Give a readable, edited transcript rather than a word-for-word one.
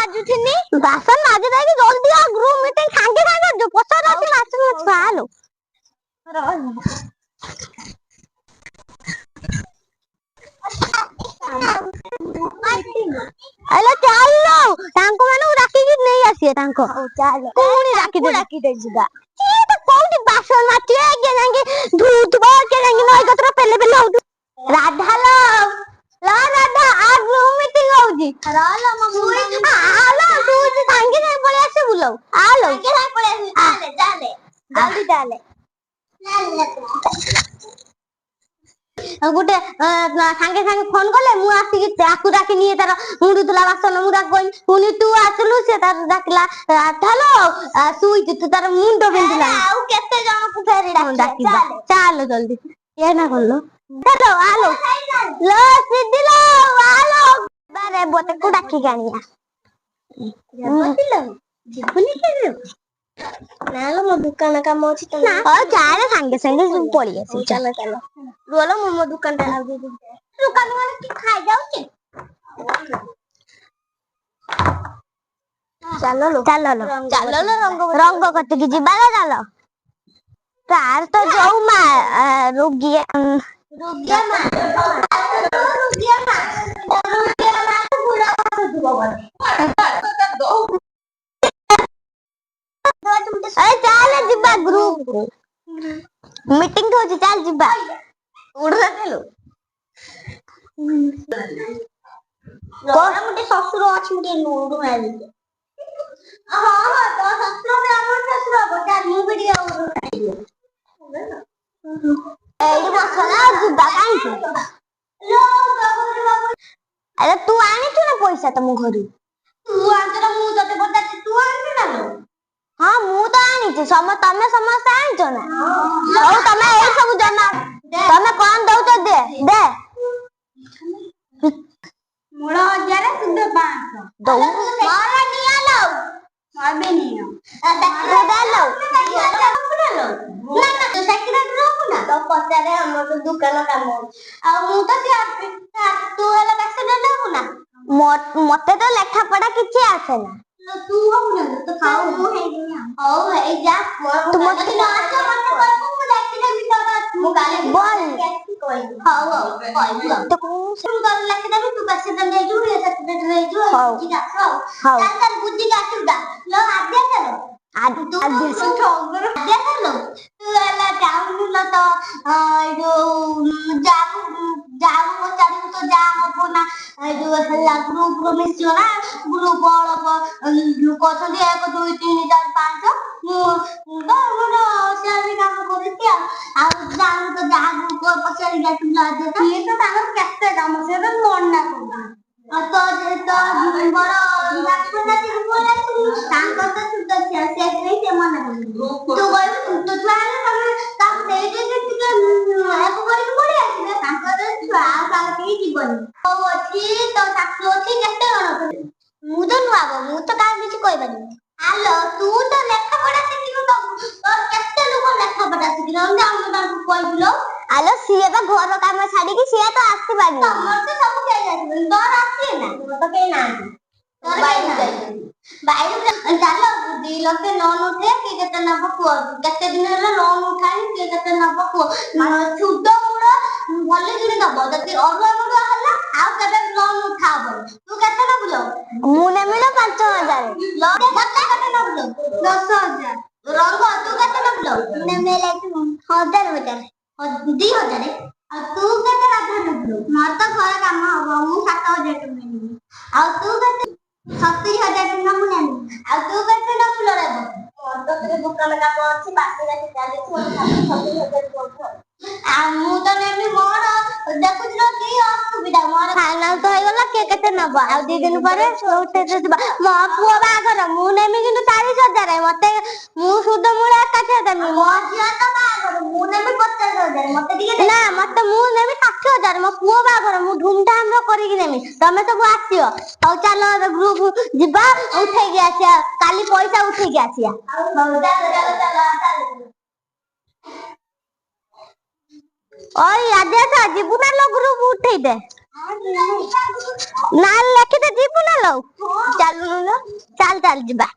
মাজୁଥିନି ବାସନ ମାଜି ଦେଇକି ଜଲ୍ଦି ଆ ଗ୍ରୁପ ମିଟିଂ ସାଙ୍ଗେ ସାଙ୍ଗେ ଯୋ ପଛରେ ଅଛି ମାଛ ଛାଲୋ ଆଲୋ ଚାଲ ତାଙ୍କୁ ମାନଙ୍କୁ ଡାକିକି ନେଇ ଆସିବେ ତାଙ୍କ ପୁଣି ଡାକି ଦେ ଯିବା କୋଉଠି ବାସନ ମାଜିବେ କିଏ ଯାଇକି ଧୁଉଥିବ କିଏ ଯାଇକି ନଈ କତର ପେଲେ ପେଲେ ହଉଥିବ ରାଧା ଲ ରାଧା ଆ ଗ୍ରୁପ ମିଟିଂ ହଉଛି ଆଲୋ ତୁ ସାଙ୍ଗେ ସାଙ୍ଗେ ପଳେଇ ଆସିବୁ ଲୋ ଆଲୋ ସାଙ୍ଗେ ସାଙ୍ଗେ ପଳେଇ ଆସିବୁ ଚାଲେ ଜଲ୍ଦି ଚାଲେ ଗୋଟେ ସାଙ୍ଗେ ସାଙ୍ଗେ ଫୋନ କଲେ ମୁଁ ଆସିକି ତାକୁ ଡାକିନି ତାର ମୁଣ୍ଡୁଥିଲା ବାସନ ମୁଁ ତାକୁ କହିଲି ପୁଣି ତୁ ଆସିଲୁ ସେ ତାର ଡାକିଲା ରାଧାଲୋ ଶୁଇଛୁ ତୁ ତାର ମୁଣ୍ଡ ବିନ୍ଧିଲା ଆଉ କେତେ ଜଣକୁ ଫେରି ଡାକିବା ଚାଲ ଜଲ୍ଦି ଏ ନା କଲ ଚାଲ ଆଲୋ लो सिद्धिलो आलो बारे बोते को डाकी गानिया बोतिलो जिबुनी केरो नालो मो दुकान काम अछि त ना ओ चाले संगे संगे पड़ी आसी चलो चलो रोलो मो दुकान ता आउ दे दुकान माने की खाई जाउ छी चलो लो रंग कते की जिबा चलो तार तो जाऊ मा रुगिया चाल जिबा ग्रुप मीटिंग होची चाल जिबा उड़ला चलो मुटे ससुर अछि मुटे उड़ु मारी हां हां तो ससुर में हमर ससुर बता मु भी उड़ु एडी बसला जिबा काई अरे तू आनी तू ना पैसा तुम घरु तू आंत ना मु जते बता तू आनी ना हां मु तो आनी छी तमे समस्त आनी छ ना ओ तमे ए सब जमा तमे कोन दउ त दे मोड़ 1000 शुद्ध 500 दउ मारा निया लो मारबे निया दे लो ना ना तो सेक्रेटरी रहू ना तो पचारे हमर तो दुकान काम आ मु तो तू हला एक्सीडेंट हो ना मते तो लेखा पढ़ा किछि आसे ना तू हो ना तो खाओ मु हे गया ओ हे जा तू मते ना आछो मते कहबो मु एक्सीडेंट कर मु काले बोल कोई हां कोई तो को शुरू कर लेके दे तू एक्सीडेंट हे जू एक्सीडेंट हे जू बुझी का हां चल बुझी का सुदा लो आद्या चलो तू ठोगर आद्या चलो तू हला टाउन लो तो जो जाऊ चालू तो जा हो ना जो हल्ला ग्रुप मिसियो ना ग्रुप वाला लोक छथि 1 2 3 4 5 मु तो मोर सेरी काम करती आ जाऊ तो जा ग्रुप पछारी गाटू ला दे ये तो तानो केते काम से तो मन ना को तो बड़ विराट कोहली बोले तांको तो सुद्ध से नहीं से मन तू बोल तो जाने काम दे दे के एको करी बोले आसी तांको तो छुआ काल के जीवन ओ अछि तो साक्षी अछि केते गण मु तो नुआबो मु तो का किछ कोइ बानी आलो तू तो लेखा पढ़ा सिखिनु तो और केते लोग लेखा पढ़ा सिखिनु हम जाऊ तांको कोइ दिलो आलो सिए बा घर काम छाडी कि सिए तो आसी बानी हमर तो सब के जाई तोर आसी ना तो के ना तोर के ना बाइल चालो 2 लाख लोन उठे के केते नबो को केते दिन रे लोन उठाई के केते नबो को छुद्ध मुड़ा भले जुनी दबो जति अरुआ मुड़ा हला आ केते लोन उठाबो तू केते न बुलो मु ने मिलो 5000 लोन केते न बुलो 10000 रंग तू केते न बुलो ने मेले 1000 2000 आ तू केते राधा न बुलो मार तो घर काम हबो मु 7000 टका आ तू केते 70000 टका मु ने आ तू केते न बुलो रे और तो तेरे दुकान काम अछि बाकी राखी चाले 70000 टका आ मु तो नेमी मोर देखु दिनो की असुविधा मोर फाइनल तो होइगला के केते नबा आ 2 दिन परे उठे दिबा मो पुआ बागर मु नेमी किंतु 40000 मते मु शुद्ध मूल 1000 मो जिया तो बागर मु नेमी 50000 मते दिके ना मते मु नेमी 60000 मो पुआ बागर मु धूमधाम रो करी कि नेमी तमे सब आसियो औ चलो ग्रुप जिबा उठे के आसिया काली पैसा उठे के आसिया चलो ओय आदे सा जीबू ना लो ग्रुप उठे दे ना लेके दे जीबू ना लो ଚାଲୁନୁ ଲୋ ଚାଲ ଚାଲ ଯିବା।